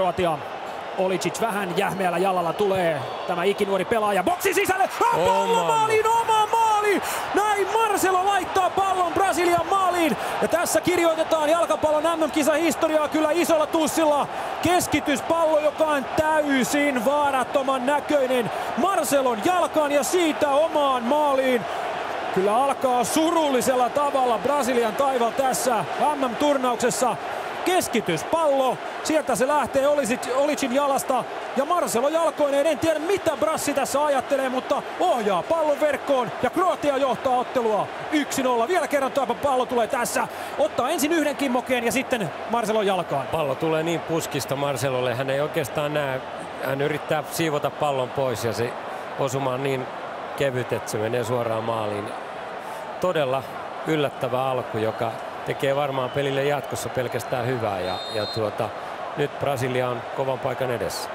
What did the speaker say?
Kroatia. Olicic vähän jähmeällä jalalla tulee tämä ikinuori pelaaja boksin sisälle. Pallo maaliin, oma maali! Näin Marcelo laittaa pallon Brasilian maaliin. Ja tässä kirjoitetaan jalkapallon MM-kisan historiaa kyllä isolla tussilla. Keskityspallo, joka on täysin vaarattoman näköinen Marcelon jalkaan ja siitä omaan maaliin. Kyllä alkaa surullisella tavalla Brasilian taival tässä MM-turnauksessa. Keskityspallo, sieltä se lähtee Olicin jalasta ja Marcelo jalkoineen. En tiedä mitä Brassi tässä ajattelee, mutta ohjaa pallon verkkoon ja Kroatia johtaa ottelua 1-0. Vielä kerran tuo pallo tulee tässä. Ottaa ensin yhden kimmokeen ja sitten Marcelon jalkaan. Pallo tulee niin puskista Marcelolle, hän ei oikeastaan näe. Hän yrittää siivota pallon pois ja se osuma on niin kevyt, että se menee suoraan maaliin. Todella yllättävä alku, joka tekee varmaan pelille jatkossa pelkästään hyvää ja nyt Brasilia on kovan paikan edessä.